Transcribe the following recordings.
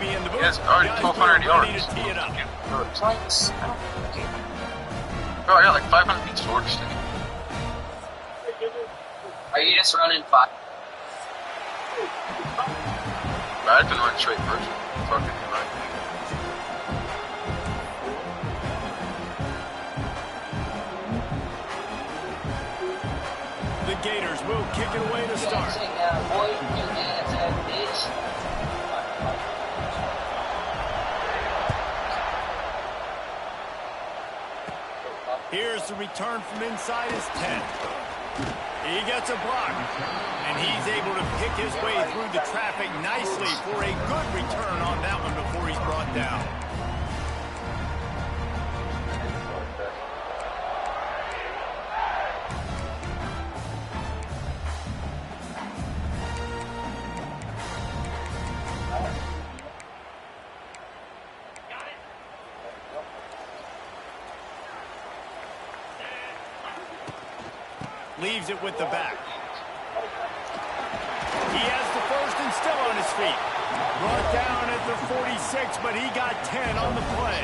Jimmy in the booth. Yes, already 1,200 yards. Ready to tee it up. Twice. Bro, I got like 500 feet storage today. Are you just running 5? I can run straight first. Fucking right. The Gators will kick it away to start. Here's the return from inside his 10. He gets a block, and he's able to pick his way through the traffic nicely for a good return on that one before he's brought down. Leaves it with the back. He has the first and still on his feet. Brought down at the 46, but he got 10 on the play.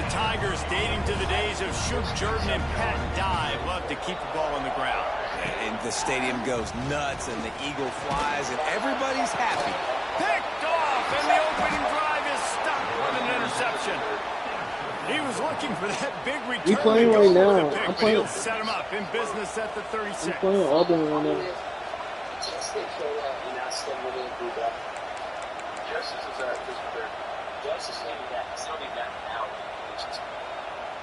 The Tigers, dating to the days of Shook Jordan and Pat Dye, love to keep the ball on the ground. And the stadium goes nuts, and the eagle flies, and everybody's happy. Picked off, and the opening drive is stopped with an interception. He was looking for that big return. We're playing right now. I'm playing. He'll set him up in business at the 36. I'm playing Auburn right now. Justice is at this third. Justice is that. It's not even that now.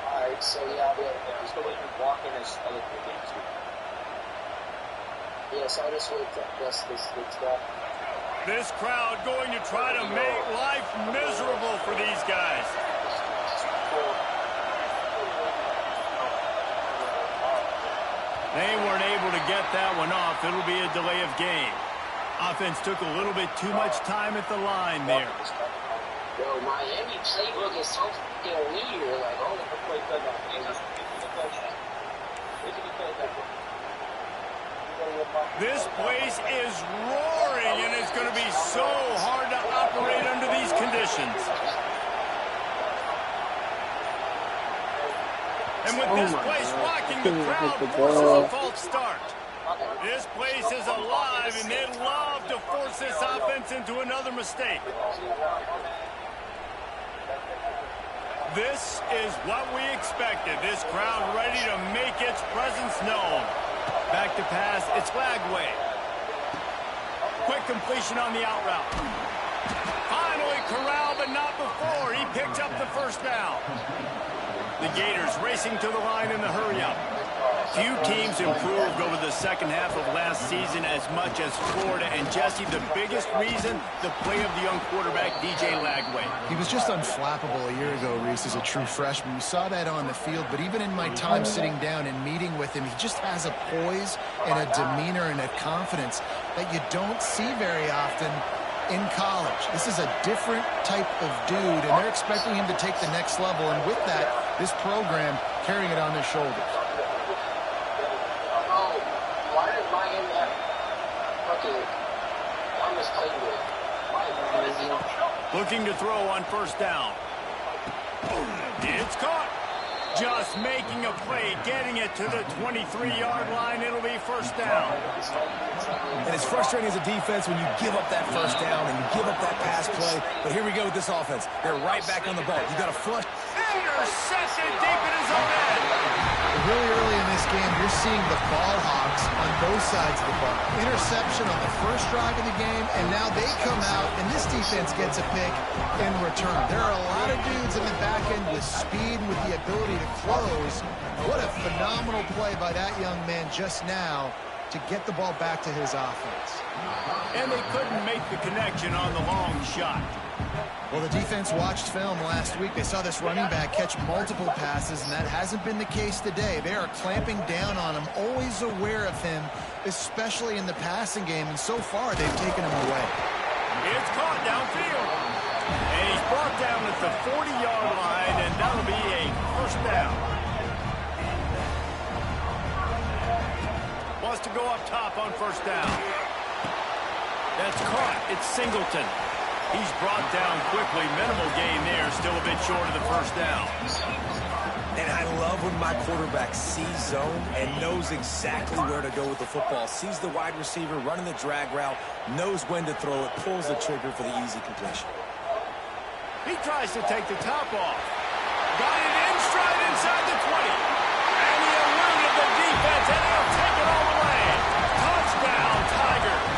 Alright, so yeah, I'll be able to just go ahead and walk in as other games too. Yeah, so I just wait to this stuff. This crowd going to try to make life miserable for these guys. They weren't able to get that one off. It'll be a delay of game. Offense took a little bit too much time at the line there. Yo, Miami playbook is so fucking weird. Like, all of the play This place is roaring, and it's going to be so hard to operate under these conditions. And with this place rocking, the crowd forces a false start. This place is alive, and they love to force this offense into another mistake. This is what we expected. This crowd ready to make its presence known. Back to pass, it's Lagway. Quick completion on the out route. Finally corralled, but not before. He picked up the first down. The Gators racing to the line in the hurry-up. Few teams improved over the second half of last season as much as Florida. And, Jesse, the biggest reason, the play of the young quarterback, DJ Lagway. He was just unflappable a year ago, Reese, as a true freshman. We saw that on the field, but even in my time sitting down and meeting with him, he just has a poise and a demeanor and a confidence that you don't see very often in college. This is a different type of dude, and they're expecting him to take the next level. And with that, this program carrying it on their shoulders. Why did Miami have fucking on this playbook? Looking to throw on first down. It's caught. Just making a play, getting it to the 23-yard line. It'll be first down. And it's frustrating as a defense when you give up that first down and you give up that pass play. But here we go with this offense. They're right back on the ball. You got to flush. Interception deep in his own end. Really early in this game, you're seeing the ball hawks on both sides of the ball. Interception on the first drive of the game, and now they come out, and this defense gets a pick in return. There are a lot of dudes in the back end with speed and with the ability to close. What a phenomenal play by that young man just now to get the ball back to his offense. And they couldn't make the connection on the long shot. Well, the defense watched film last week. They saw this running back catch multiple passes, and that hasn't been the case today. They are clamping down on him, always aware of him, especially in the passing game, and so far they've taken him away. It's caught downfield. And he's brought down at the 40-yard line, and that'll be a first down. Wants to go up top on first down. That's caught. It's Singleton. He's brought down quickly. Minimal gain there. Still a bit short of the first down. And I love when my quarterback sees zone and knows exactly where to go with the football. Sees the wide receiver running the drag route, knows when to throw it, pulls the trigger for the easy completion. He tries to take the top off. Got it in stride inside the 20. And he eluded the defense, and he'll take it all the way. Touchdown, Tigers.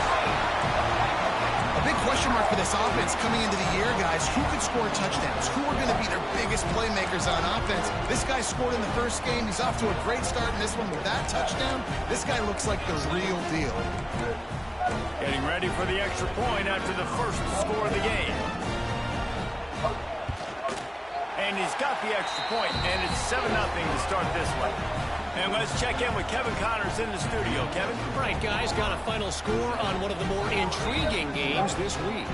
A big question mark for this offense coming into the year, guys. Who could score touchdowns? Who are going to be their biggest playmakers on offense? This guy scored in the first game. He's off to a great start in this one with that touchdown. This guy looks like the real deal. Getting ready for the extra point after the first score of the game. And he's got the extra point, and it's 7-0 to start this one. And let's check in with Kevin Connors in the studio. Kevin? Right, guys, got a final score on one of the more intriguing games this week.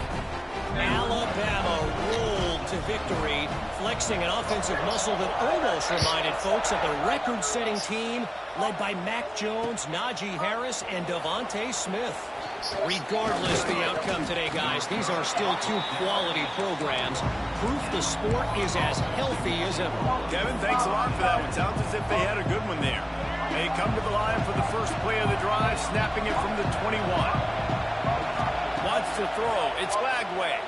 Alabama rolled to victory, flexing an offensive muscle that almost reminded folks of the record-setting team led by Mac Jones, Najee Harris, and Devontae Smith. Regardless the outcome today, guys, these are still two quality programs. Proof the sport is as healthy as ever. Kevin, thanks a lot for that one. Sounds as if they had a good one there. They come to the line for the first play of the drive, snapping it from the 21. Wants to throw. It's Lagway.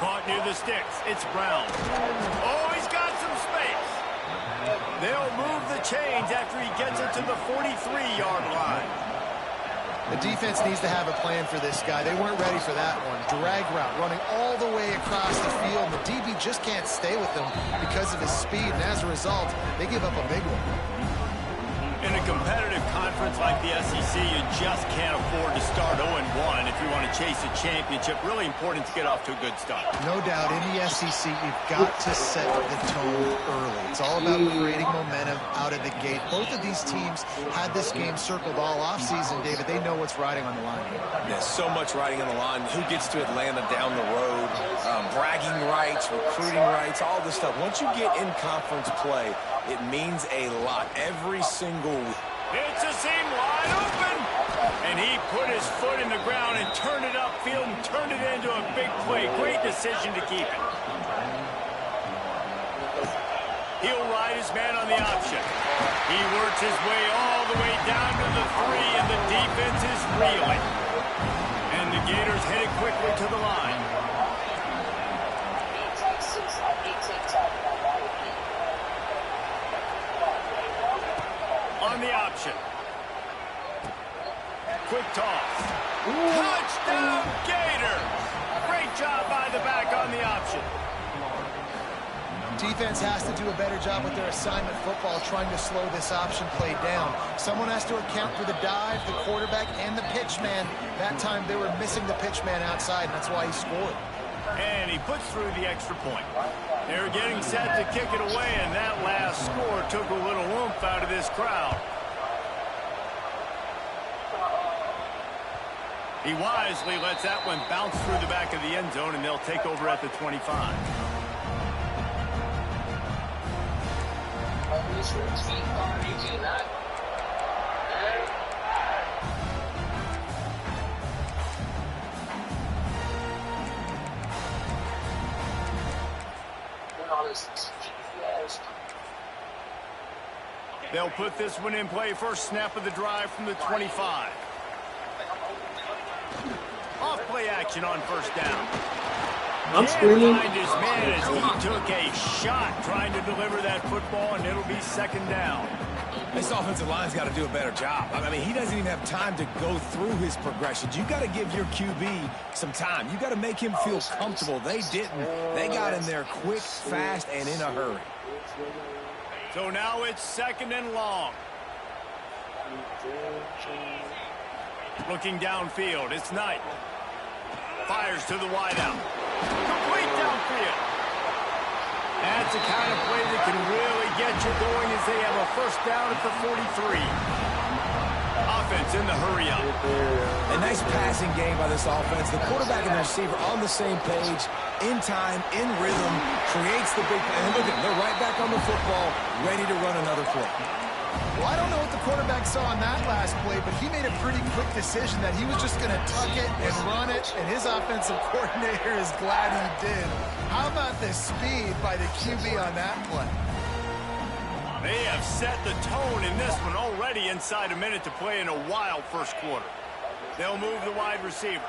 Caught near the sticks. It's Brown. Oh, he's got some space. They'll move the chains after he gets it to the 43-yard line. The defense needs to have a plan for this guy. They weren't ready for that one. Drag route running all the way across the field. The DB just can't stay with him because of his speed, and as a result, they give up a big one. In a competitive conference like the SEC, you just can't afford to start 0-1 if you want to chase a championship. Really important to get off to a good start. No doubt, in the SEC, you've got to set the tone early. It's all about creating momentum out of the gate. Both of these teams had this game circled all offseason, David. They know what's riding on the line here. There's so much riding on the line. Who gets to Atlanta down the road? Bragging rights, recruiting rights, all this stuff. Once you get in conference play, it means a lot. Every single week. It's a seam wide open. And he put his foot in the ground and turned it upfield and turned it into a big play. Great decision to keep it. He'll ride his man on the option. He works his way all the way down to the 3, and the defense is reeling. And the Gators headed quickly to the line. On the option. Quick toss. Touchdown, Gators! Great job by the back on the option. Defense has to do a better job with their assignment football, trying to slow this option play down. Someone has to account for the dive, the quarterback, and the pitch man. That time they were missing the pitch man outside, and that's why he scored. And he puts through the extra point. They're getting set to kick it away, and that last score took a little oomph out of this crowd. He wisely lets that one bounce through the back of the end zone, and they'll take over at the 25. They'll put this one in play. First snap of the drive from the 25. Off play action on first down. I'm screaming. Behind his man as he took a shot trying to deliver that football, and it'll be second down. This offensive line's got to do a better job. I mean, he doesn't even have time to go through his progressions. You got to give your QB some time. You got to make him feel comfortable. They didn't. They got in there quick, fast, and in a hurry. So now it's second and long. Looking downfield, it's Knight. Fires to the wideout. Complete downfield. That's the kind of play that can really get you going as they have a first down at the 43. Offense in the hurry up. A nice passing game by this offense. The quarterback and the receiver on the same page, in time, in rhythm, creates the big play. And look at them, they're right back on the football, ready to run another play. Well, I don't know what the quarterback saw on that last play, but he made a pretty quick decision that he was just going to tuck it and run it, and his offensive coordinator is glad he did. How about the speed by the QB on that play? They have set the tone in this one already inside a minute to play in a wild first quarter. They'll move the wide receiver.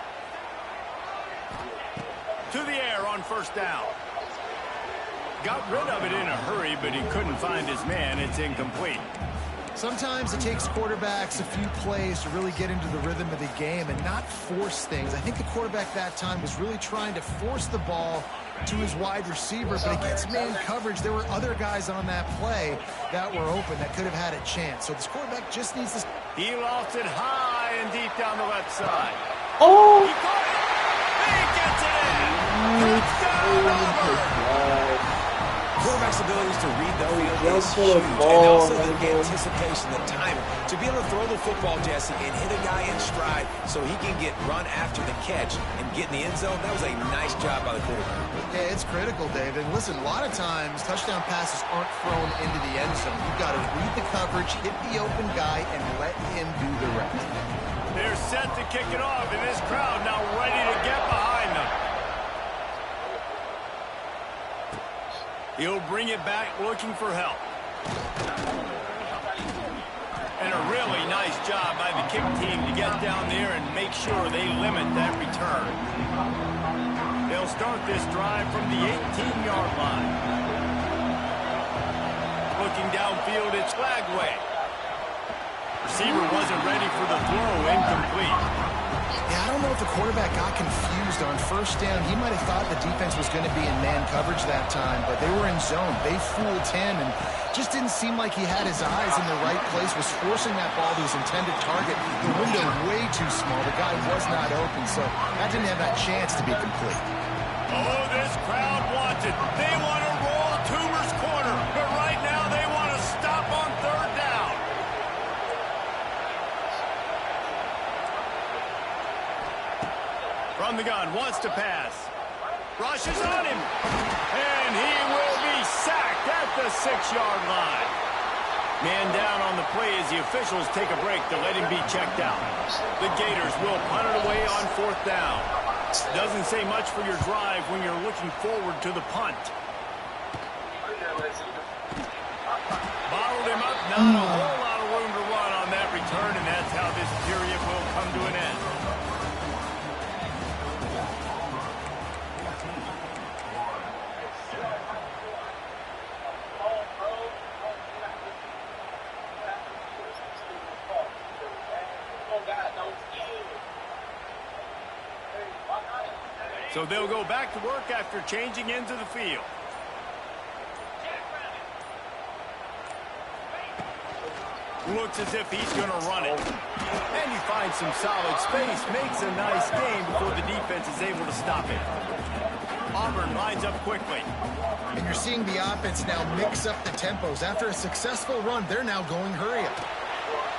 To the air on first down. Got rid of it in a hurry, but he couldn't find his man. It's incomplete. Sometimes it takes quarterbacks a few plays to really get into the rhythm of the game and not force things. I think the quarterback that time was really trying to force the ball to his wide receiver, but against man coverage, there were other guys on that play that were open that could have had a chance. So this quarterback just needs to... He lost it high and deep down the left side. Oh! He caught it! He gets it in! Touchdown over! Quarterback's abilities to read the field jump is for the huge, ball, and also the man. anticipation, the timing. To be able to throw the football, Jesse, and hit a guy in stride so he can get run after the catch and get in the end zone, that was a nice job by the quarterback. Yeah, it's critical, David. Listen, a lot of times touchdown passes aren't thrown into the end zone. You've got to read the coverage, hit the open guy, and let him do the rest. They're set to kick it off, and this crowd now ready to get behind them. He'll bring it back looking for help. And a really nice job by the kick team to get down there and make sure they limit that return. They'll start this drive from the 18-yard line. Looking downfield, it's Flagway. Receiver wasn't ready for the throw, incomplete. Yeah, I don't know if the quarterback got confused on first down. He might have thought the defense was going to be in man coverage that time, but they were in zone. They fooled him and just didn't seem like he had his eyes in the right place, was forcing that ball to his intended target. The window way too small. The guy was not open, so that didn't have that chance to be complete. Oh, this crowd wants it. They want to roll Toomer's corner, but right now they want to stop on third down. From the gun, wants to pass. Rushes on him. And he will be sacked at the 6-yard line. Man down on the play as the officials take a break to let him be checked out. The Gators will punt it away on fourth down. Doesn't say much for your drive when you're looking forward to the punt. Bottled him up. Not a whole lot of room to run on that return, and that's how this period will come to an end. So they'll go back to work after changing into the field. Looks as if he's going to run it. And he finds some solid space, makes a nice gain before the defense is able to stop it. Auburn lines up quickly. And you're seeing the offense now mix up the tempos. After a successful run, they're now going hurry up.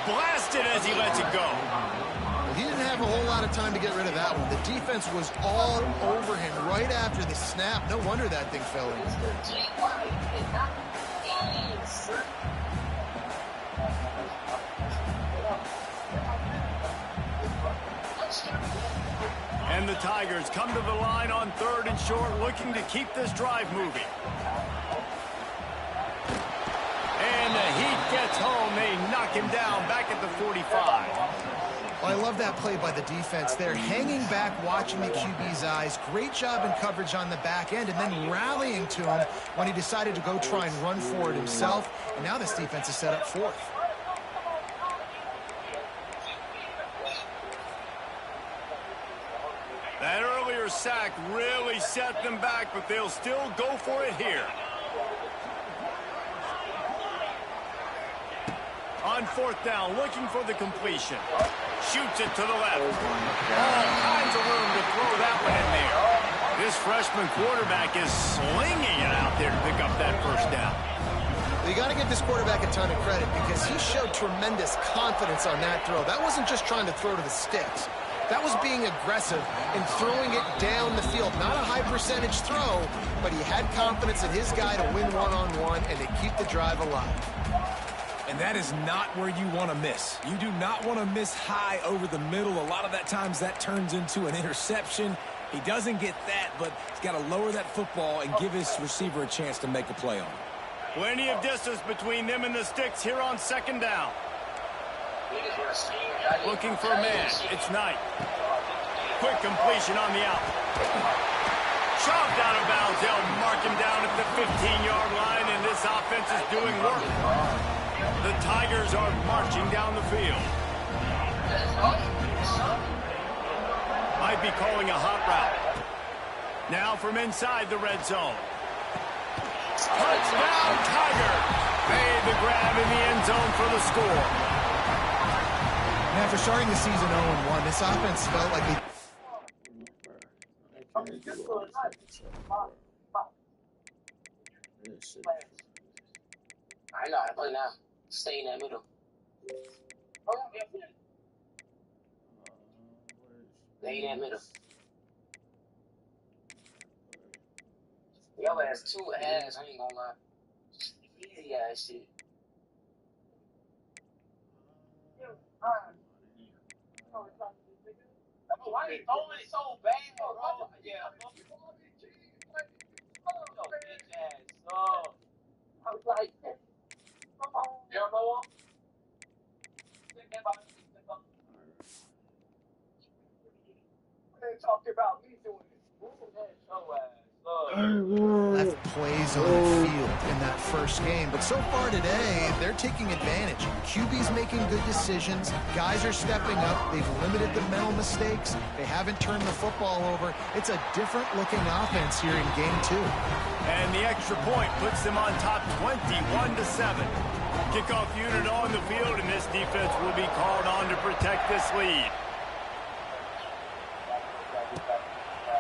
Blasted as he lets it go. He didn't have a whole lot of time to get rid of that one. The defense was all over him right after the snap. No wonder that thing fell in. And the Tigers come to the line on third and short, looking to keep this drive moving. And the Heat gets home. They knock him down back at the 45. Well, I love that play by the defense there. Hanging back, watching the QB's eyes. Great job in coverage on the back end, and then rallying to him when he decided to go try and run for it himself. And now this defense is set up fourth. That earlier sack really set them back, but they'll still go for it here. On fourth down, looking for the completion. Shoots it to the left. All kinds of room to throw that one in there. This freshman quarterback is slinging it out there to pick up that first down. Well, you got to give this quarterback a ton of credit because he showed tremendous confidence on that throw. That wasn't just trying to throw to the sticks. That was being aggressive and throwing it down the field. Not a high percentage throw, but he had confidence in his guy to win one-on-one and to keep the drive alive. And that is not where you want to miss. You do not want to miss high over the middle. A lot of that times that turns into an interception. He doesn't get that, but he's got to lower that football and give his receiver a chance to make a play on it. Plenty of distance between them and the sticks here on second down. Looking for a man. It's Knight. Quick completion on the out. Shoved out of bounds. They'll mark him down at the 15-yard line, and this offense is doing work. The Tigers are marching down the field. Might be calling a hot route. Now from inside the red zone. Touchdown, Tiger! Made the grab in the end zone for the score. And after starting the season 0-1, this offense felt like they... I know, I play now. Stay in that middle. Stay in that middle. Your ass too ass, I ain't gonna lie. Easy ass shit. Why they throwing it so bad, bro? Yeah, bitch ass. I was like, come on. You ever know him? They talked about me doing it. left plays on the field in that first game. But so far today, they're taking advantage. QB's making good decisions. Guys are stepping up. They've limited the mental mistakes. They haven't turned the football over. It's a different-looking offense here in Game 2. And the extra point puts them on top 21-7. Kickoff unit on the field, and this defense will be called on to protect this lead.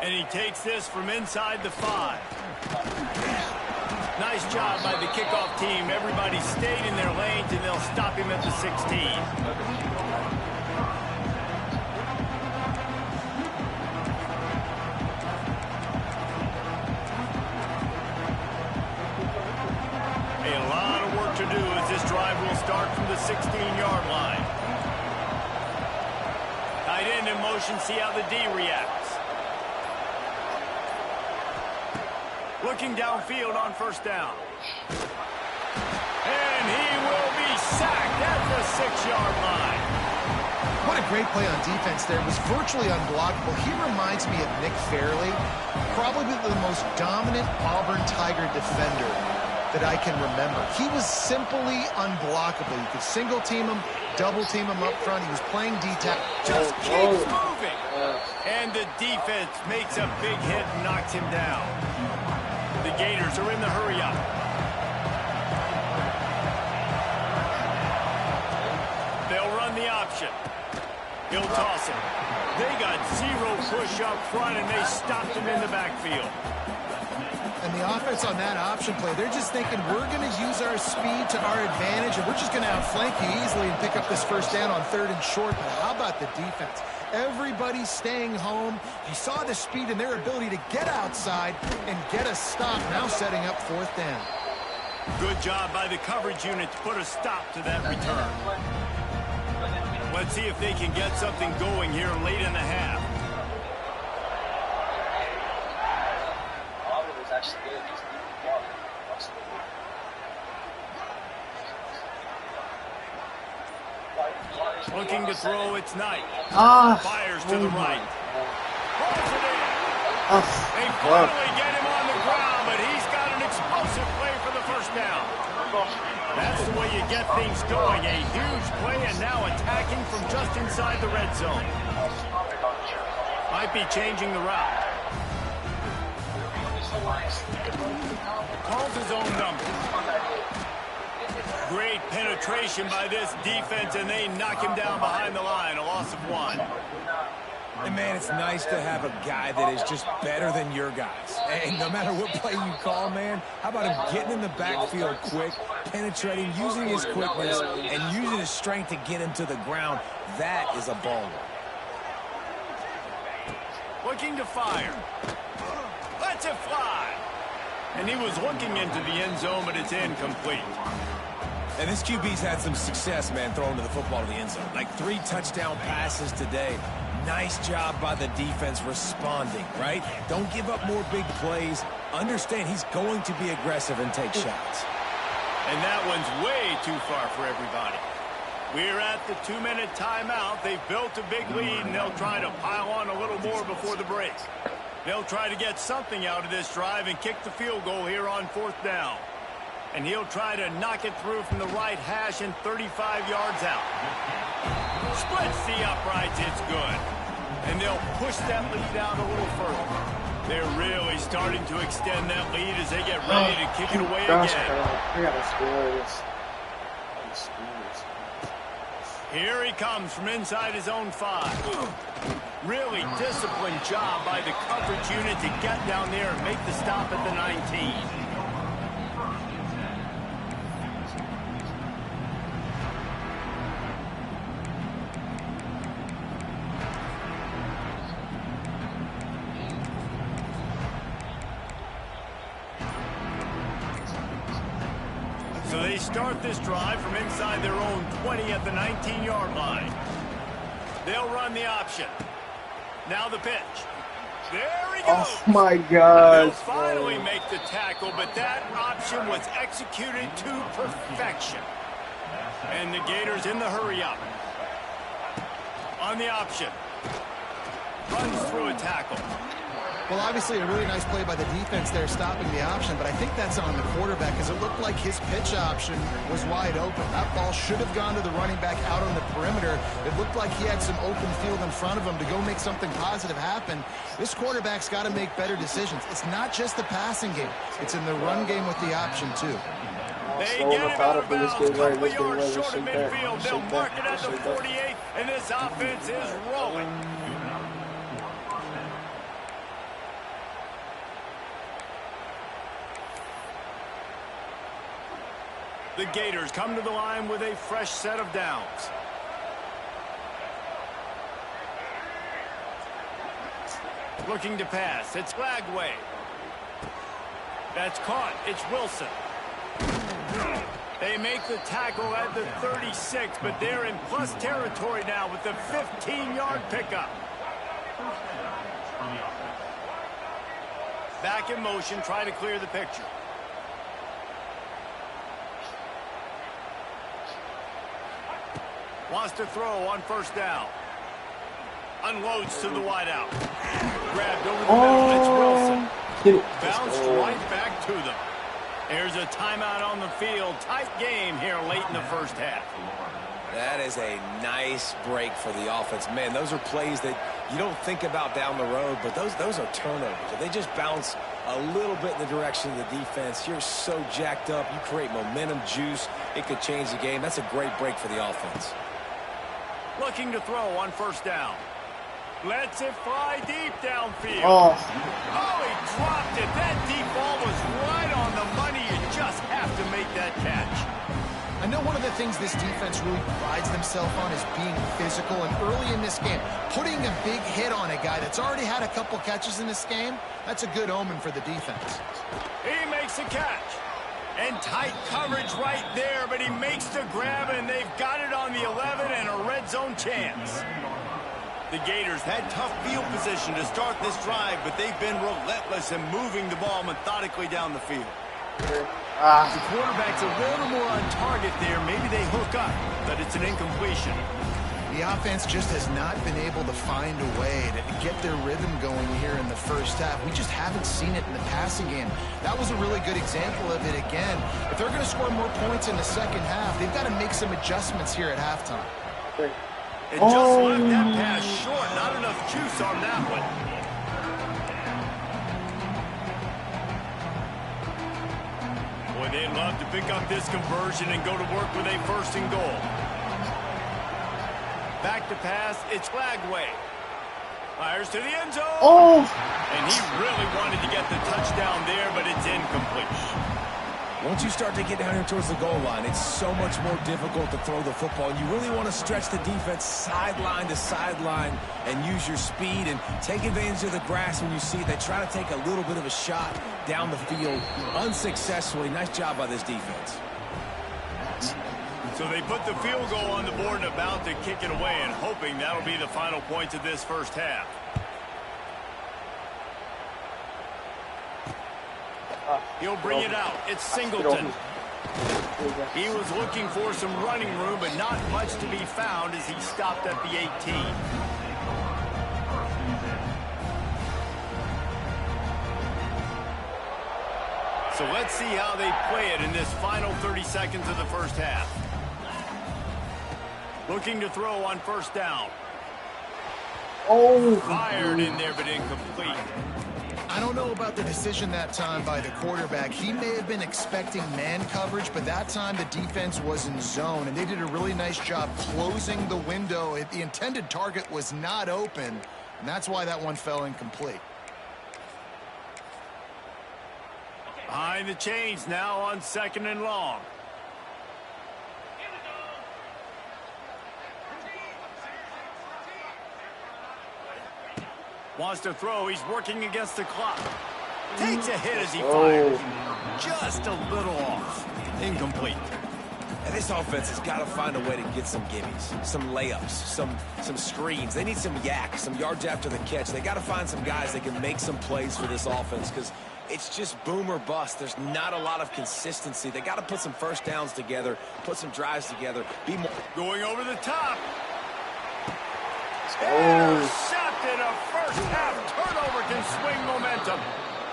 And he takes this from inside the 5. Nice job by the kickoff team. Everybody stayed in their lanes, and they'll stop him at the 16. A lot of work to do as this drive will start from the 16-yard line. Tight end in motion, see how the D reacts. Looking downfield on first down. And he will be sacked at the 6-yard line. What a great play on defense there. It was virtually unblockable. He reminds me of Nick Fairley, probably the most dominant Auburn Tiger defender that I can remember. He was simply unblockable. You could single team him, double team him up front. He was playing D-tack. Just keeps moving. And the defense makes a big hit and knocks him down. The Gators are in the hurry-up. They'll run the option. He'll toss it. They got zero push up front, and they stopped him in the backfield. And the offense on that option play, they're just thinking, we're going to use our speed to our advantage, and we're just going to outflank you easily and pick up this first down on 3rd and short. But how about the defense? Everybody's staying home. You saw the speed and their ability to get outside and get a stop, now setting up 4th down. Good job by the coverage unit to put a stop to that return. Let's see if they can get something going here late in the half. Looking to throw, it's Knight. Fires to the right. Pulls it in. They finally get him on the ground, but he's got an explosive play for the first down. That's the way you get things going. A huge play, and now attacking from just inside the red zone. Might be changing the route. Calls his own number. Great penetration by this defense, and they knock him down behind the line. A loss of 1. And, man, it's nice to have a guy that is just better than your guys. And no matter what play you call, man, how about him getting in the backfield quick, penetrating, using his quickness, and using his strength to get him to the ground. That is a baller. Looking to fire. Lets it fly. And he was looking into the end zone, but it's incomplete. And this QB's had some success, man, throwing to the football to the end zone. Like 3 touchdown passes today. Nice job by the defense responding, right? Don't give up more big plays. Understand he's going to be aggressive and take shots. And that one's way too far for everybody. We're at the 2-minute timeout. They've built a big lead, and they'll try to pile on a little more before the break. They'll try to get something out of this drive and kick the field goal here on 4th down. And he'll try to knock it through from the right hash and 35 yards out. Splits the uprights, it's good. And they'll push that lead out a little further. They're really starting to extend that lead as they get ready to kick it away again. We gotta score this. Here he comes from inside his own 5. Really disciplined job by the coverage unit to get down there and make the stop at the 19. So they start this drive from inside their own 20 at the 19-yard line. They'll run the option. Now the pitch. There he goes. Oh, my God. They'll finally make the tackle, but that option was executed to perfection. And the Gators in the hurry-up. On the option. Runs through a tackle. Well, obviously a really nice play by the defense there stopping the option, but I think that's on the quarterback because it looked like his pitch option was wide open. That ball should have gone to the running back out on the perimeter. It looked like he had some open field in front of him to go make something positive happen. This quarterback's got to make better decisions. It's not just the passing game. It's in the run game with the option, too. They get him out of bounds, a couple yards short of midfield. They'll mark it at the 48, and this offense is rolling. The Gators come to the line with a fresh set of downs. Looking to pass. It's Lagway. That's caught. It's Wilson. They make the tackle at the 36, but they're in plus territory now with the 15-yard pickup. Back in motion, trying to clear the picture. Wants to throw on 1st down. Unloads to the wideout. Grabbed over the middle. It's Wilson. Bounced right back to them. There's a timeout on the field. Tight game here late in the first half. That is a nice break for the offense. Man, those are plays that you don't think about down the road, but those are turnovers. If they just bounce a little bit in the direction of the defense, you're so jacked up. You create momentum, juice. It could change the game. That's a great break for the offense. Looking to throw on 1st down. Lets it fly deep downfield. Oh, he dropped it. That deep ball was right on the money. You just have to make that catch. I know one of the things this defense really prides themselves on is being physical, and early in this game, putting a big hit on a guy that's already had a couple catches in this game, that's a good omen for the defense. He makes a catch. And tight coverage right there, but he makes the grab, and they've got it on the 11 and a red zone chance. The Gators had tough field position to start this drive, but they've been relentless in moving the ball methodically down the field. The quarterback's a little more on target there. Maybe they hook up, but it's an incompletion. The offense just has not been able to find a way to get their rhythm going here in the first half. We just haven't seen it in the passing game. That was a really good example of it again. If they're going to score more points in the second half, they've got to make some adjustments here at halftime. It just left that pass short. Not enough juice on that one. Boy, they'd love to pick up this conversion and go to work with a 1st and goal. Back to pass, it's Lagway. Fires to the end zone. And he really wanted to get the touchdown there, but it's incomplete. Once you start to get down here towards the goal line, it's so much more difficult to throw the football. You really want to stretch the defense sideline to sideline and use your speed and take advantage of the grass when you see it. They try to take a little bit of a shot down the field unsuccessfully. Nice job by this defense. So they put the field goal on the board and about to kick it away, and hoping that'll be the final points of this first half. He'll bring it out. It's Singleton. He was looking for some running room, but not much to be found as he stopped at the 18. So let's see how they play it in this final 30 seconds of the first half. Looking to throw on first down. Oh, Fired in there, but incomplete. I don't know about the decision that time by the quarterback. He may have been expecting man coverage, but that time the defense was in zone, and they did a really nice job closing the window. The intended target was not open, and that's why that one fell incomplete. Behind the chains now on 2nd and long. Wants to throw. He's working against the clock. Takes a hit as he fires. Just a little off. Incomplete. And this offense has got to find a way to get some gimmies, some layups, some screens. They need some yak, some yards after the catch. They got to find some guys that can make some plays for this offense because it's just boom or bust. There's not a lot of consistency. They got to put some first downs together, put some drives together, be more. Going over the top. Intercepted. A first half turnover can swing momentum.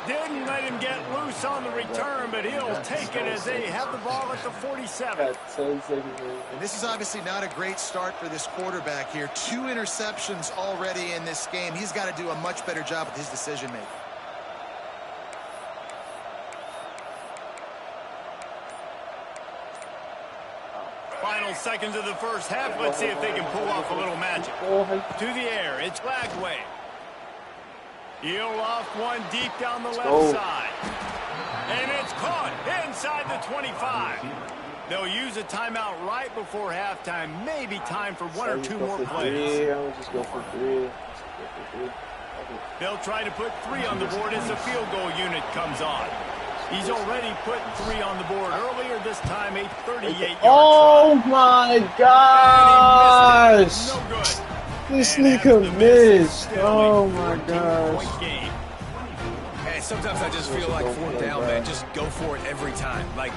Didn't let him get loose on the return, but he'll take it as they have the ball at the 47. And this is obviously not a great start for this quarterback here. 2 interceptions already in this game. He's got to do a much better job with his decision-making. Final seconds of the first half. Let's see if they can pull off a little magic. To the air. It's Glagway. He'll off one deep down the left side. And it's caught inside the 25. They'll use a timeout right before halftime. Maybe time for 1 or 2 more plays. I would just go for 3. They'll try to put 3 on the board as the field goal unit comes on. He's already put 3 on the board earlier, this time a 38-yard Oh my gosh! No good. This nigga missed. Oh my gosh. Hey, sometimes I just feel like 4th down, man. Just go for it every time. Like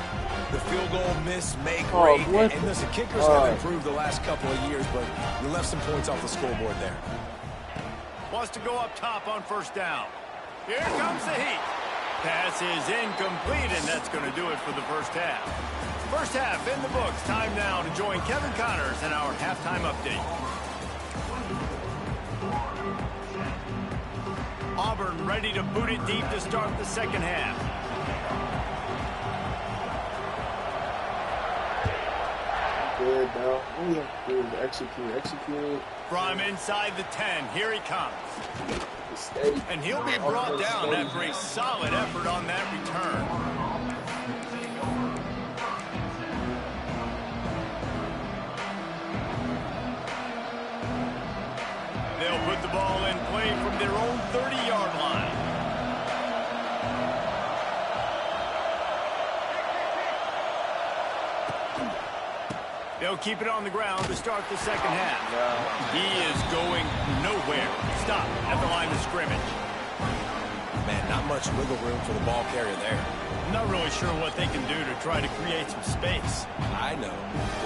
the field goal miss, make, rate. And listen, kickers have improved the last couple of years, but you left some points off the scoreboard there. Wants to go up top on first down. Here comes the heat. Pass is incomplete, and that's going to do it for the first half. First half in the books. Time now to join Kevin Connors in our halftime update. Auburn ready to boot it deep to start the second half. Good, bro. All you have to do is execute. From inside the 10, here he comes. And he'll be brought down after a solid effort on that return. They'll put the ball in play from their own 30-yard line. They'll keep it on the ground to start the second half. He is going nowhere. Stop at the line of scrimmage. Man, not much wiggle room for the ball carrier there. I'm not really sure what they can do to try to create some space. I know.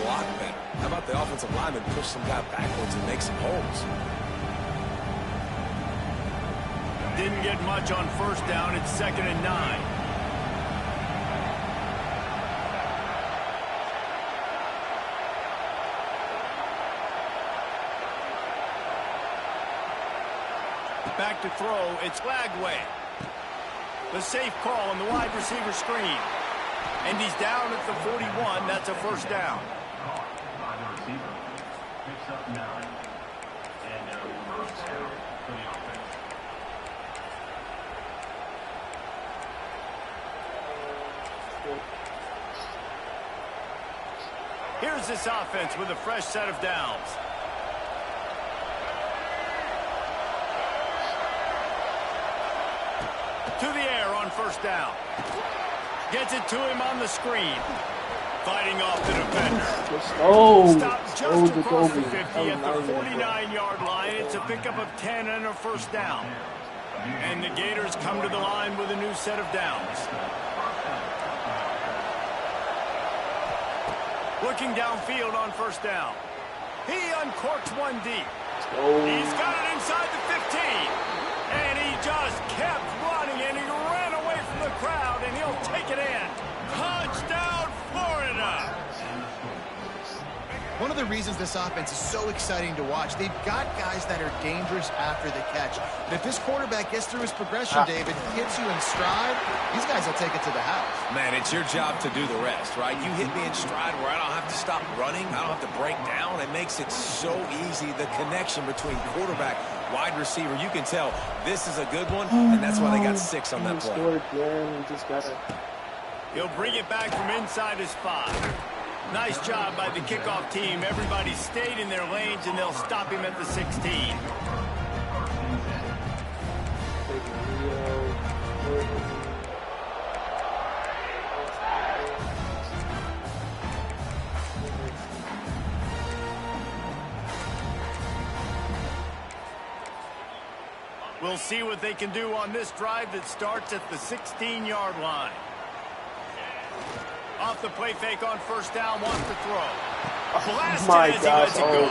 Block better. How about the offensive lineman push some guy backwards and make some holes? Didn't get much on first down. It's 2nd and 9. Back to throw. It's Glagway. The safe call on the wide receiver screen. And he's down at the 41. That's a first down. Here's this offense with a fresh set of downs. To the air on first down. Gets it to him on the screen. Fighting off the defender. Stop just across the 50 at the 49-yard line. It's a pickup of 10 and a first down. And the Gators come to the line with a new set of downs. Looking downfield on first down. He uncorks one deep. He's got it inside the 15. And he just kept running, and he ran away from the crowd, and he'll take it in. Touchdown, Florida! One of the reasons this offense is so exciting to watch, they've got guys that are dangerous after the catch. But if this quarterback gets through his progression, David, hits you in stride, these guys will take it to the house. Man, it's your job to do the rest, right? You hit me in stride where I don't have to stop running. I don't have to break down. It makes it so easy, the connection between quarterback, wide receiver. You can tell this is a good one, and that's why they got 6 on that play. He'll bring it back from inside his 5. Nice job by the kickoff team. Everybody stayed in their lanes, and they'll stop him at the 16. We'll see what they can do on this drive that starts at the 16-yard line. Off the play fake on first down, wants to throw. Blasted as he lets it go.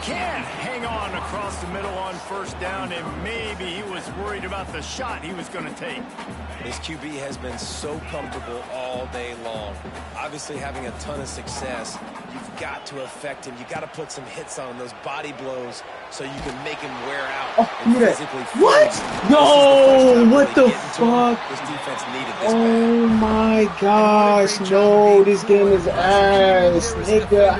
Can't hang on across the middle on first down, and maybe he was worried about the shot he was going to take. This QB has been so comfortable all day long. Obviously having a ton of success. You've got to affect him. You've got to put some hits on him, those body blows, so you can make him wear out and physically what? No! What the fuck? This defense needed this Oh my gosh, no, this game is ass, nigga.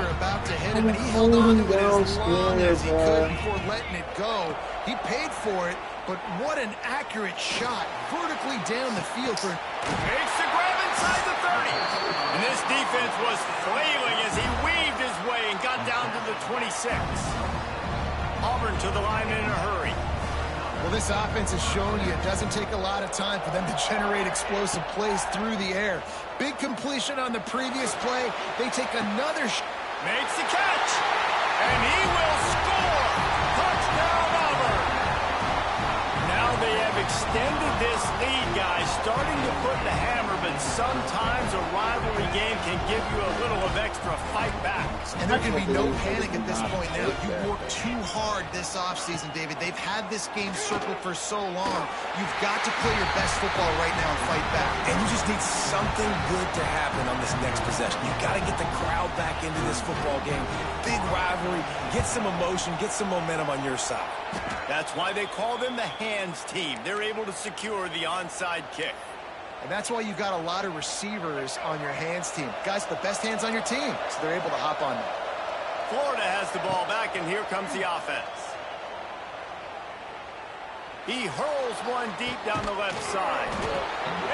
I'm holding downstairs, bro. Before letting it go, he paid for it, but what an accurate shot, vertically down the field for. Makes the grab inside the 30. And this defense was flailing as he weaved his way and got down to the 26. Auburn to the line in a hurry. Well, this offense has shown you it doesn't take a lot of time for them to generate explosive plays through the air. Big completion on the previous play. They take another Makes the catch. And he will score. Touchdown, Auburn. Now they have extended this lead, guys, starting to put the hammer, but sometimes a rivalry game can give you a little of extra fight back. And there can be no panic at this point now. You worked too hard this offseason, David. They've had this game circled for so long. You've got to play your best football right now and fight back. And you just need something good to happen on this next possession. You've got to get the crowd back into this football game. Big rivalry. Get some emotion. Get some momentum on your side. That's why they call them the hands team. They're able to secure the onside kick. And that's why you've got a lot of receivers on your hands team. Guys, the best hands on your team, so they're able to hop on them. Florida has the ball back, and here comes the offense. He hurls one deep down the left side.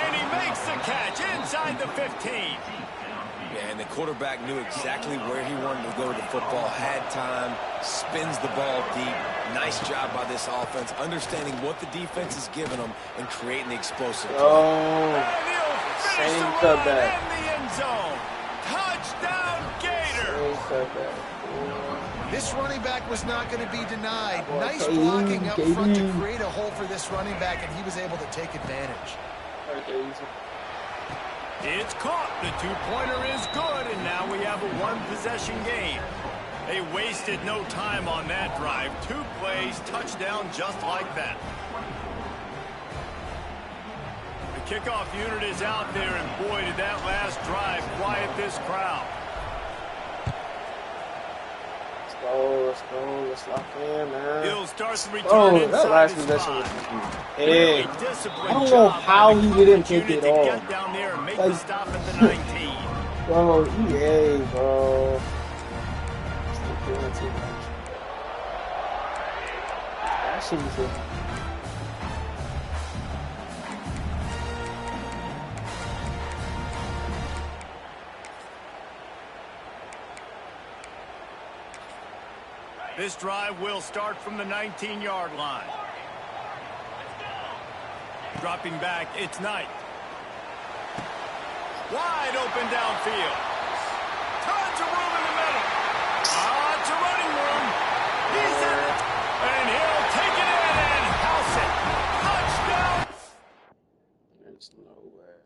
And he makes the catch inside the 15. Yeah, and the quarterback knew exactly where he wanted to go with the football, had time, spins the ball deep. Nice job by this offense, understanding what the defense is giving them and creating the explosive play. Oh, And he'll finish same the run cutback. in the end zone. Touchdown, Gators. This running back was not going to be denied. Nice blocking up front to create a hole for this running back, and he was able to take advantage. It's caught. The two-pointer is good, and now we have a one-possession game. They wasted no time on that drive. 2 plays, touchdown just like that. The kickoff unit is out there, and boy, did that last drive quiet this crowd. Let's go, let's lock in, man. He'll start the return Oh, that last possession was hey. I don't know how he didn't pick it off. Get down there and make the stop at the 19. Bro, EA, bro. Still doing too much. That shit was it. This drive will start from the 19-yard line. Dropping back, it's Knight. Wide open downfield. lots of room in the middle. Lots of running room. He's at it. And he'll take it in and house it. Touchdown. There's no way.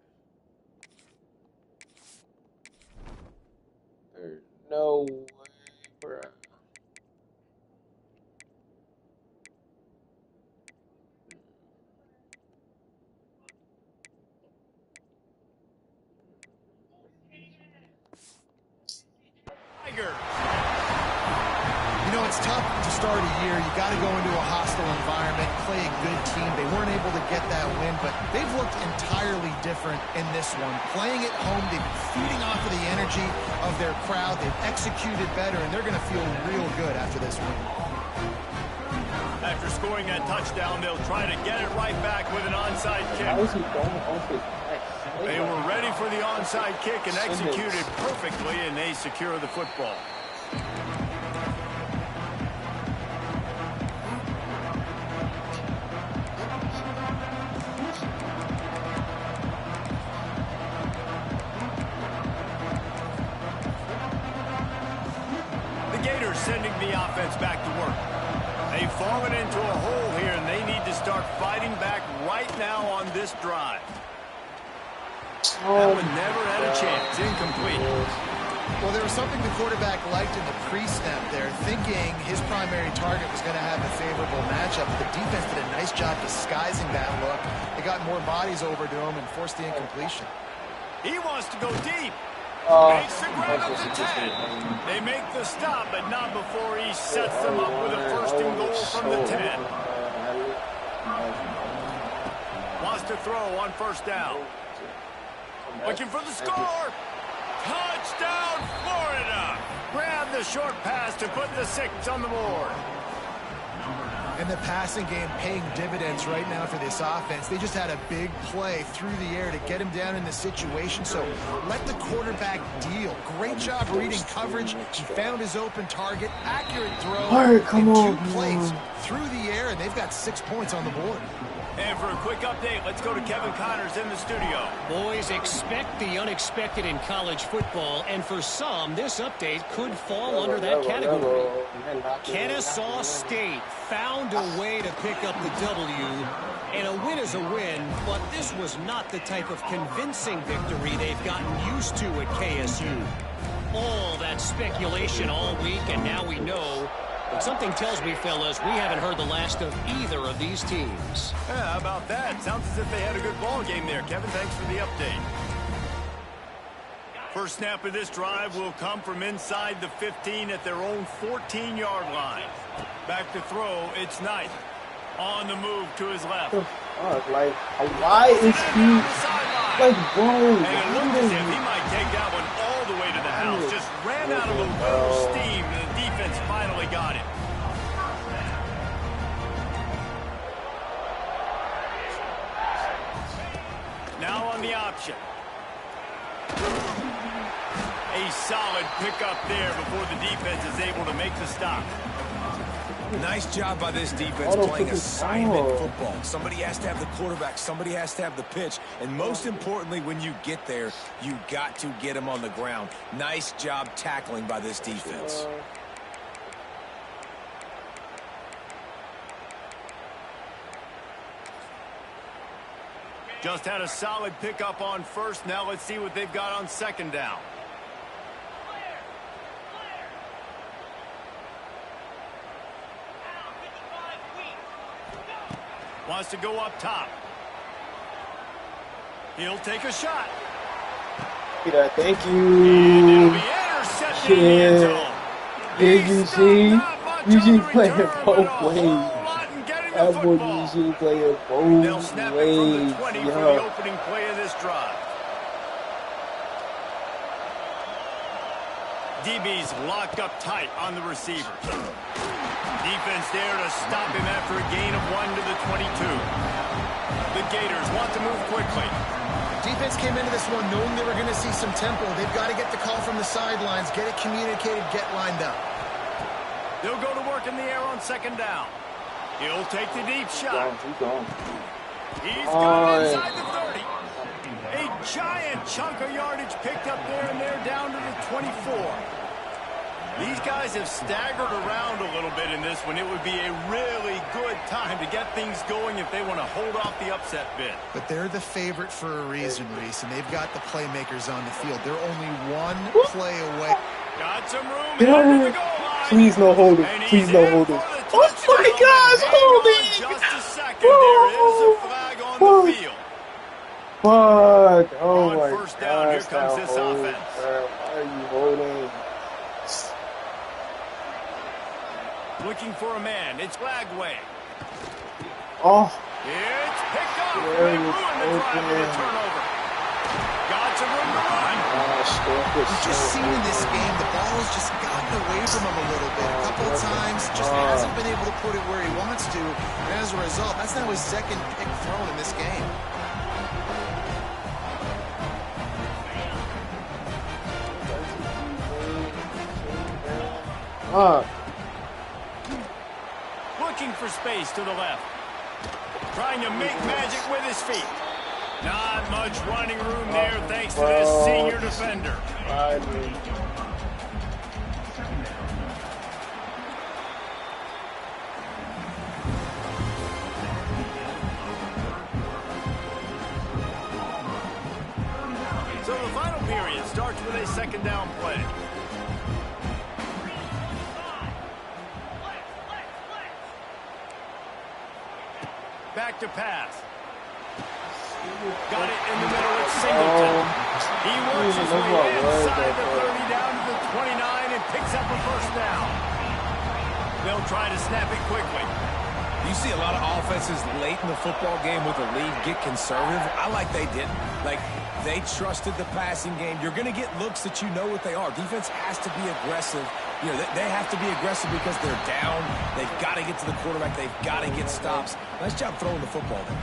There's no way, bro. You know, it's tough to start a year. You got to go into a hostile environment, play a good team. They weren't able to get that win, but they've looked entirely different in this one. Playing at home, they've been feeding off of the energy of their crowd. They've executed better, and they're going to feel real good after this win. After scoring that touchdown, they'll try to get it right back with an onside kick. How is he going off his back? They were ready for the onside kick and executed perfectly, and they secure the football. The Gators sending the offense back to work. They've fallen into a hole here, and they need to start fighting back right now on this drive. That one never had a chance. Incomplete. Well, there was something the quarterback liked in the pre-snap there, thinking his primary target was going to have a favorable matchup. The defense did a nice job disguising that look. They got more bodies over to him and forced the incompletion. He wants to go deep. Makes the grab at the 10. They make the stop, but not before he sets them up with a first and goal from the 10. Wants to throw on first down. Looking for the score. Touchdown, Florida. Grab the short pass to put the 6 on the board. And the passing game paying dividends right now for this offense. They just had a big play through the air to get him down in the situation. So let the quarterback deal. Great job reading coverage. He found his open target. Accurate throw. All right, come on. 2 plays through the air, and they've got 6 points on the board. And for a quick update, let's go to Kevin Connors in the studio. Boys, expect the unexpected in college football, and for some, this update could fall under that category. Kennesaw State found a way to pick up the W, and a win is a win, but this was not the type of convincing victory they've gotten used to at KSU. All that speculation all week, and now we know. But something tells me, fellas, we haven't heard the last of either of these teams. Yeah, how about that? Sounds as if they had a good ball game there. Kevin, thanks for the update. First snap of this drive will come from inside the 15 at their own 14-yard line. Back to throw, it's Knight. On the move to his left. Like, why is he, like, bro? And it looked as if he might take that one all the way to the house. Just ran out of a little steam, and the defense finally got it. Now on the option. A solid pickup there before the defense is able to make the stop. Nice job by this defense playing assignment football. Somebody has to have the quarterback. Somebody has to have the pitch. And most importantly, when you get there, you got to get them on the ground. Nice job tackling by this defense. Just had a solid pickup on first. Now let's see what they've got on second down. Wants to go up top. He'll take a shot. Thank you. Shit. Did you see? You play it both ways. That boy usually play it both They'll snap it from the 20 for the opening play of this drive. DB's locked up tight on the receiver. Defense there to stop him after a gain of 1 to the 22. The Gators want to move quickly. Defense came into this one knowing they were going to see some tempo. They've got to get the call from the sidelines, get it communicated, get lined up. They'll go to work in the air on second down. He'll take the deep shot. He's got it inside the 30. A giant chunk of yardage picked up there, and they're down to the 24. These guys have staggered around a little bit in this one. It would be a really good time to get things going if they want to hold off the upset bid. But they're the favorite for a reason, Reese, and they've got the playmakers on the field. They're only one play away. Got some room. Please no holding. Please no holding. Oh my gosh, holding! Just a second. There is a flag on the field. Fuck. Oh my first down, here comes this offense. Why are you holding? Looking for a man. It's Flagway. Oh. It's picked up. They ruined the drive with a turnover. Got some room to run. We've just seen in this game the ball has just gotten away from him a little bit. A couple of times, just hasn't been able to put it where he wants to. And as a result, that's now his second pick thrown in this game. Looking for space to the left. Trying to make magic with his feet. Not much running room there thanks to this senior defender. So the final period starts with a second down play. Back to pass. Got it in the middle with Singleton. He works his way inside the 30 down to the 29 and picks up a first down. They'll try to snap it quickly. You see a lot of offenses late in the football game with a lead get conservative. I like they didn't. Like, they trusted the passing game. You're going to get looks that you know what they are. Defense has to be aggressive. You know, they have to be aggressive because they're down. They've got to get to the quarterback. They've got to get stops. Nice job throwing the football there.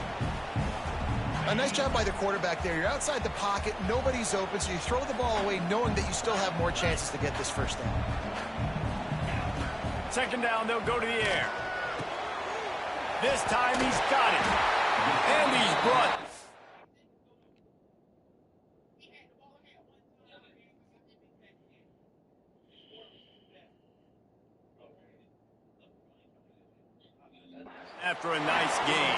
A nice job by the quarterback there. You're outside the pocket. Nobody's open, so you throw the ball away knowing that you still have more chances to get this first down. Second down, they'll go to the air. This time he's got it. And he's brought. After a nice game.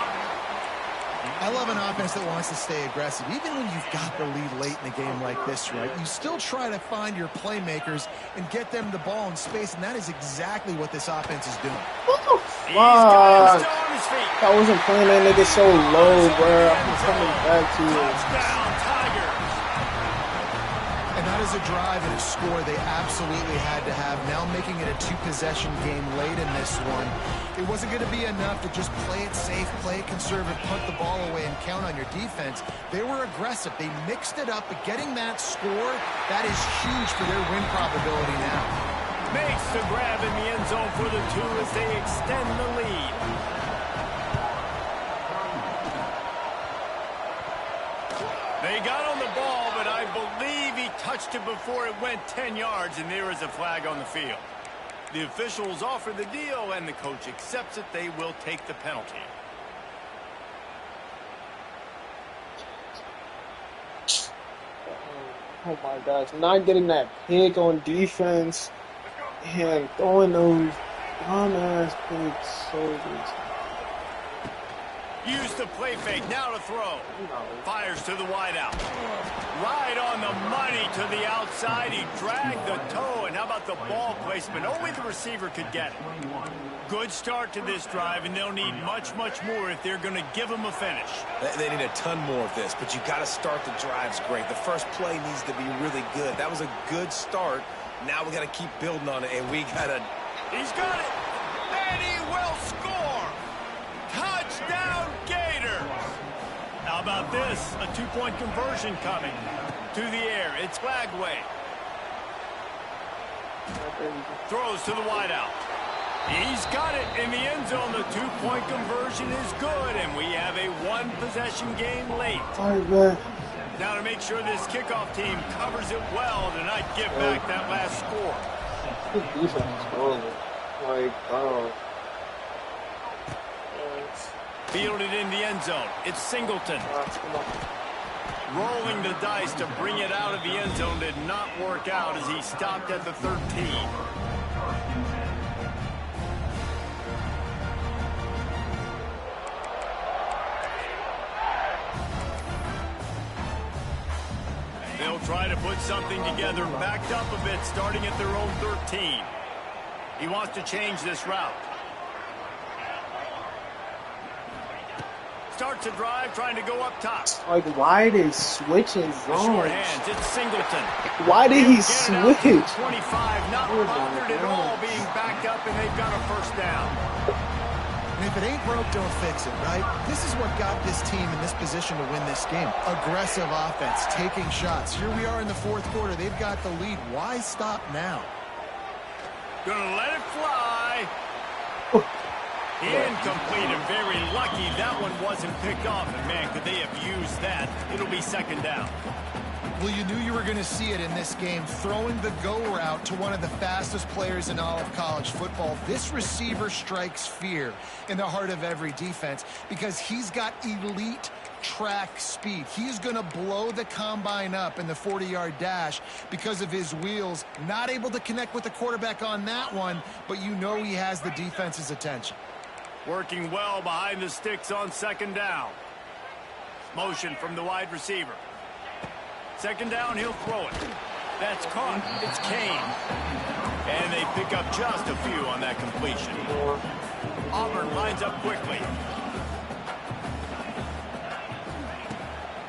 I love an offense that wants to stay aggressive. Even when you've got the lead late in a game like this, right, you still try to find your playmakers and get them the ball in space, and that is exactly what this offense is doing. Fuck. I wasn't playing that nigga so low, bro. I'm coming back to it. Touchdown, Tigers. And that is a drive and a score they absolutely had to have. Now making it a two-possession game late in this one. It wasn't going to be enough to just play it safe, play it conservative, punt the ball away, and count on your defense. They were aggressive. They mixed it up, but getting that score, that is huge for their win probability now. Makes the grab in the end zone for the two as they extend the lead. They got on the ball, but I believe he touched it before it went 10 yards, and there is a flag on the field. The officials offer the deal, and the coach accepts it. They will take the penalty. Oh my gosh, not getting that pick on defense and throwing those dumbass picks so good. Use the play fake, now to throw. Fires to the wideout. Right on the money to the outside. He dragged the toe, and how about the ball placement? Only the receiver could get it. Good start to this drive, and they'll need much, much more if they're going to give them a finish. They need a ton more of this, but you got to start the drives great. The first play needs to be really good. That was a good start. Now we got to keep building on it, and we got to... He's got it, and he will score. Touchdown, Gators. How about this? A two-point conversion coming. To the air, it's Flagway. Throws to the wideout. He's got it in the end zone. The two-point conversion is good, and we have a one-possession game late. Now to make sure this kickoff team covers it well to not give back that last score. Good defense, horrible. Like, oh. Fielded in the end zone. It's Singleton. Rolling the dice to bring it out of the end zone did not work out as he stopped at the 13. They'll try to put something together, backed up a bit, starting at their own 13. He wants to change this route. Starts a drive, trying to go up top. Like, why did he switch his Short zones? hands, it's Singleton. Why did he switch? 25, not bothered at all being backed up, and they've got a first down. And if it ain't broke, don't fix it, right? This is what got this team in this position to win this game. Aggressive offense, taking shots. Here we are in the fourth quarter. They've got the lead. Why stop now? Gonna let it fly. Incomplete and very lucky that one wasn't picked off. And, man, could they have used that? It'll be second down. Well, you knew you were going to see it in this game, throwing the go route to one of the fastest players in all of college football. This receiver strikes fear in the heart of every defense because he's got elite track speed. He's going to blow the combine up in the 40-yard dash because of his wheels. Not able to connect with the quarterback on that one, but you know he has the defense's attention. Working well behind the sticks on second down. Motion from the wide receiver. Second down, he'll throw it. That's caught. It's Kane. And they pick up just a few on that completion. Auburn lines up quickly.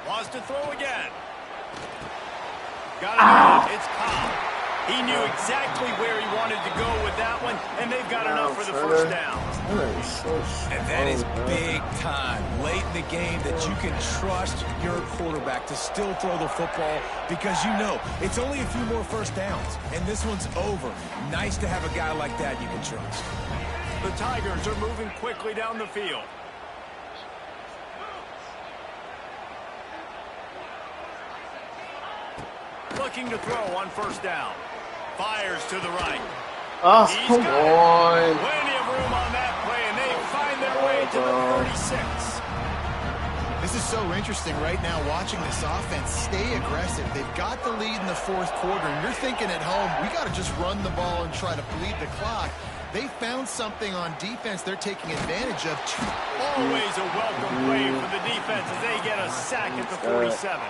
Wants to throw again. Got it. It's Cobb. He knew exactly where he wanted to go with that one, and they've got enough for the first down. And that is big time late in the game that you can trust your quarterback to still throw the football because you know it's only a few more first downs, and this one's over. Nice to have a guy like that you can trust. The Tigers are moving quickly down the field. Looking to throw on first down. Fires to the right. Oh, come on. Plenty of room on that play, and they find their way to the 36. This is so interesting right now watching this offense stay aggressive. They've got the lead in the fourth quarter, and you're thinking at home, we got to just run the ball and try to bleed the clock. They found something on defense they're taking advantage of. Always a welcome play for the defense as they get a sack at the 47.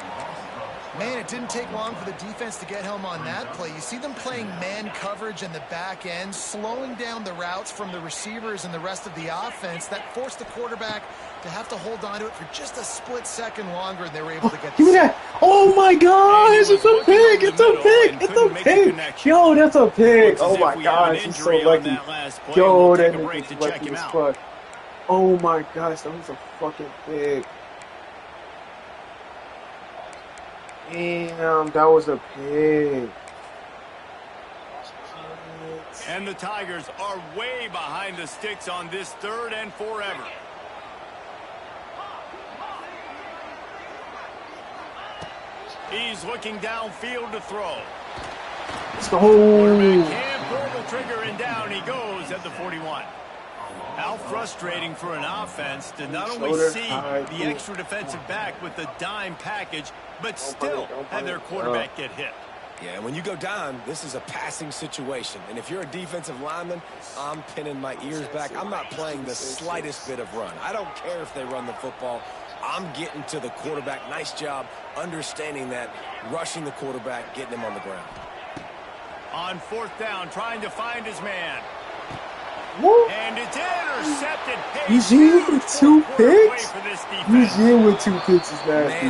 Man, it didn't take long for the defense to get home on that play. You see them playing man coverage in the back end, slowing down the routes from the receivers and the rest of the offense. That forced the quarterback to have to hold on to it for just a split second longer, and they were able to get the Give me that. Oh, my gosh. It's a pick. It's a pick. It's a pick. Yo, that's a pick. Oh, my gosh. He's so lucky. Yo, that nigga's lucky as fuck. Oh, my gosh. That was a fucking pick. Damn, that was a pick. And the Tigers are way behind the sticks on this third and forever. He's looking downfield to throw. Let's go. Quarterback can pull the trigger, and down he goes at the 41. How frustrating for an offense to not only see the extra defensive back with the dime package, but still have their quarterback get hit. Yeah, when you go down, this is a passing situation. And if you're a defensive lineman, I'm pinning my ears back. I'm not playing the slightest bit of run. I don't care if they run the football. I'm getting to the quarterback. Nice job understanding that, rushing the quarterback, getting him on the ground. On fourth down, trying to find his man. Woo. And it's intercepted. Hey, Eugene with 2 picks? Eugene with 2 picks is nasty.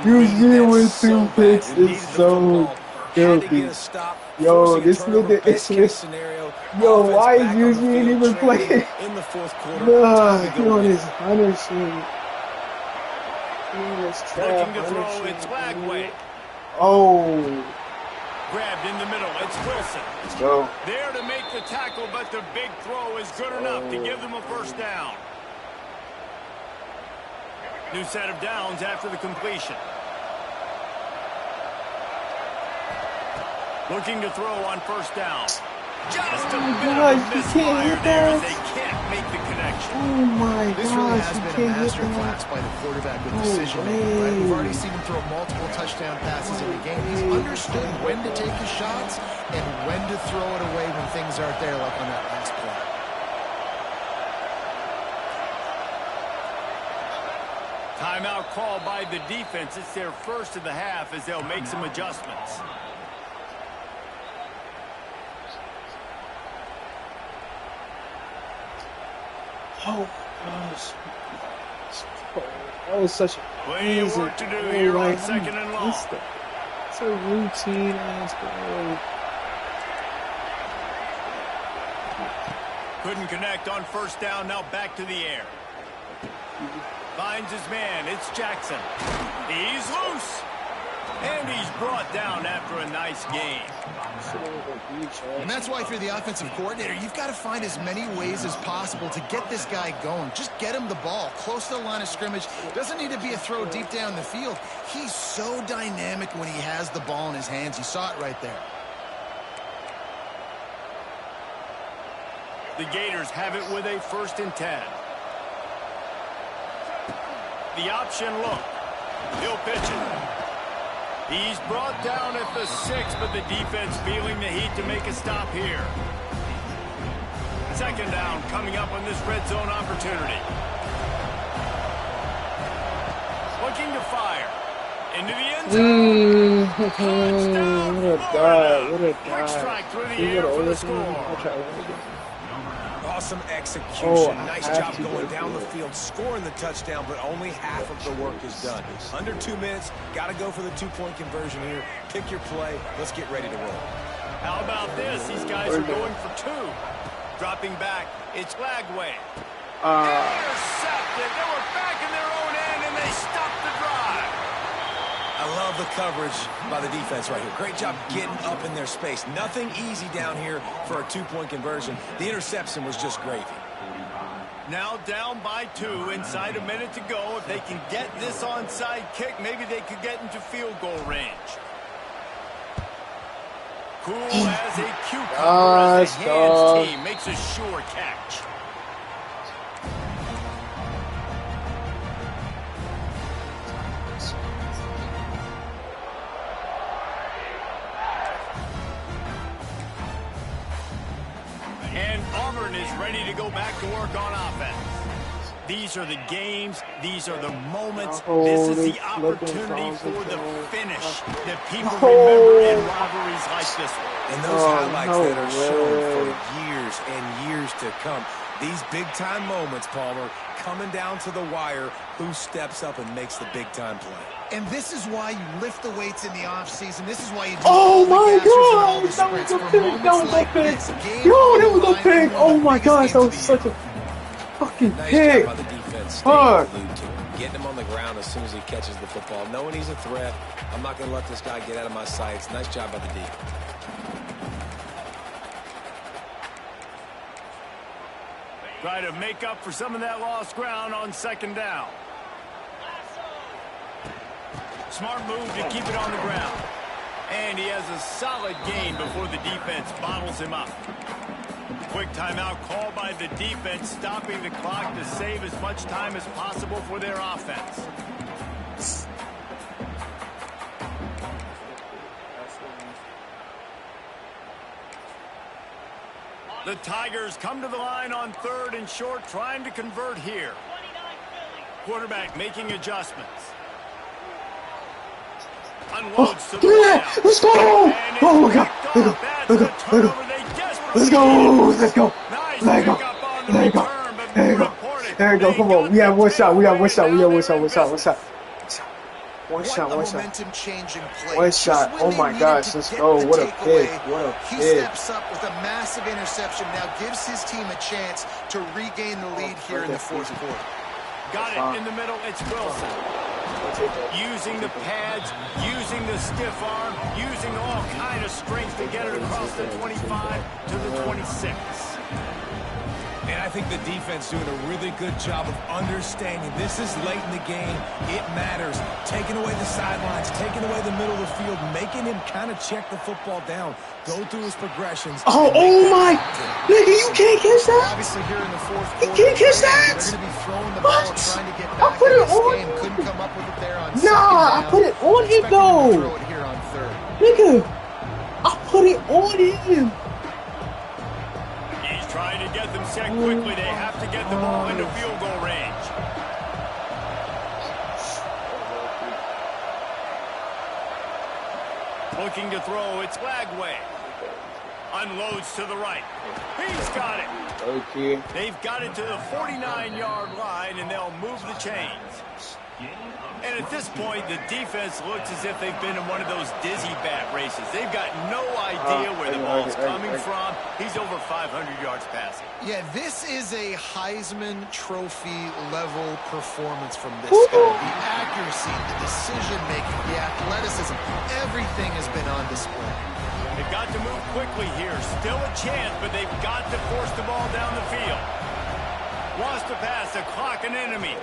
Eugene with 2 picks is so filthy. Yo, this nigga is... Yo, why is Eugene even playing? Nah, he on his hunter shit. Looking to throw, it's Lagway. Oh. Grabbed in the middle, it's Wilson. Let's go. There to make the tackle, but the big throw is good enough to give them a first down. New set of downs after the completion. Looking to throw on first down. Just a bit of a misfire there as they can't make the connection. Oh my gosh, this really has been a master hit that. class by the quarterback with decision making. Right? We've already seen him throw multiple touchdown passes in the game. He's understood when to take his shots and when to throw it away when things aren't there, like on that last play. Timeout called by the defense. It's their first of the half as they'll make some adjustments. Oh gosh. That was such a Plenty of work to do here on second and long. It's a routine ass play. Couldn't connect on first down. Now back to the air. Finds his man. It's Jackson. He's loose. And he's brought down after a nice game. And that's why if you're the offensive coordinator, you've got to find as many ways as possible to get this guy going. Just get him the ball close to the line of scrimmage. Doesn't need to be a throw deep down the field. He's so dynamic when he has the ball in his hands. You saw it right there. The Gators have it with a 1st and 10. The option look. He'll pitch it. He's brought down at the 6, but the defense feeling the heat to make a stop here. 2nd down coming up on this red zone opportunity. Looking to fire. Into the end zone. Touchdown, Florida. Quick strike through the air for the score. Awesome execution. Nice job going down the field, scoring the touchdown, but only half of the work is done. Under 2 minutes, got to go for the 2-point conversion here. Pick your play. Let's get ready to roll. How about this? These guys are going for 2. Dropping back, it's Lagway. Intercepted. They were back in their own end, and they stopped the drive. I love the coverage by the defense right here. Great job getting up in their space. Nothing easy down here for a 2-point conversion. The interception was just gravy. Now down by 2, inside a minute to go. If they can get this onside kick, maybe they could get into field goal range. Cool as a cucumber as the hands team makes a sure catch. And Auburn is ready to go back to work on offense. These are the games. These are the moments. This is the opportunity for the finish that people remember in rivalries like this one. And those highlights that are shown for years and years to come. These big-time moments, Palmer, coming down to the wire, who steps up and makes the big-time play. And this is why you lift the weights in the offseason. This is why you do oh my gosh, that was a pick. That was a pick. Yo, that was a pick. Oh my gosh, that was such a fucking pick. Nice job by the defense. Fuck. Getting him on the ground as soon as he catches the football. Knowing he's a threat, I'm not going to let this guy get out of my sights. Nice job by the D. Try to make up for some of that lost ground on 2nd down. Smart move to keep it on the ground. And he has a solid gain before the defense bottles him up. Quick timeout called by the defense, stopping the clock to save as much time as possible for their offense. The Tigers come to the line on 3rd and short, trying to convert here. Quarterback making adjustments. Unloads to the ground. Let's go! Oh my God! Let's go! Nice Let go! pickup on the Let go! return, but There you more go! important, There you go! they Come on! get We have one shot! We have one shot! We have one shot! rebound One shot! One shot! One shot! What One a shot! momentum-changing play. One shot! Just Oh when my they gosh! needed to Let's get go! the What a takeaway, pick! What a he pick! steps up with a massive interception. Now gives his team a chance to regain the lead here in the 4th quarter. Got it in the middle. It's Wilson. Using the pads, using the stiff arm, using all kind of strength to get it across the 25 to the 26. And I think the defense doing a really good job of understanding this is late in the game. It matters. Taking away the sidelines, taking away the middle of the field, making him kind of check the football down, go through his progressions. Oh my. Nigga, you can't catch that? Obviously here in the fourth You quarter, can't catch that? they're going to be throwing the ball, trying to get I back put in it this on. game. Couldn't come up with it there on Nah, second I down. put it on him Expecting him to though. throw it here on third. Nigga, I put it on him. He's trying to get them set quickly. They have to get the ball into field goal range. Looking to throw, it's Lagway. Unloads to the right. He's got it. Okay. They've got it to the 49-yard line, and they'll move the chains. And at this point, the defense looks as if they've been in one of those dizzy bat races. They've got no idea where the ball's coming from. He's over 500 yards passing. Yeah, this is a Heisman Trophy level performance from this guy. The accuracy, the decision-making, the athleticism, everything has been on display. They've got to move quickly here. Still a chance, but they've got to force the ball down the field. Wants to pass, a clock an enemy.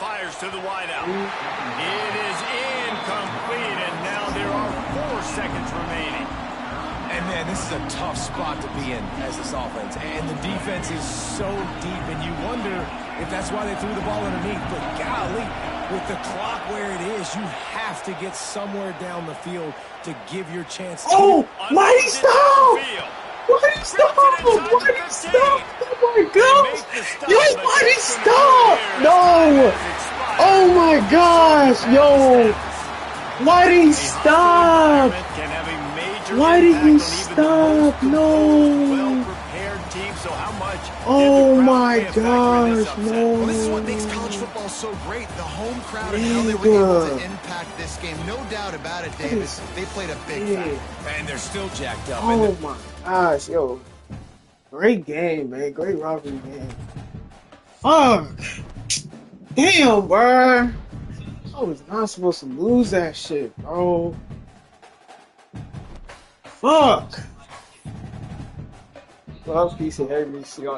Fires to the wideout. It is incomplete, and now there are 4 seconds remaining. And, man, this is a tough spot to be in as this offense. And the defense is so deep, and you wonder if that's why they threw the ball underneath. But, golly, with the clock where it is, you have to get somewhere down the field to give your chance. Oh, mighty stop! Mighty stop! Mighty stop! Oh, my gosh! Yo, mighty stop! No! Oh, my gosh! Yo! Why did he stop? Why did he stop? No! Oh my gosh, no. Well, this is what makes college football so great. The home crowd and how they were able to impact this game. No doubt about it, Davis. They played a big factor. And they're still jacked up. Oh my gosh, yo. Great game, man. Great rivalry game. Fuck. Damn, bro. I was not supposed to lose that shit, bro. Fuck. Love, peace, and everybody. See you on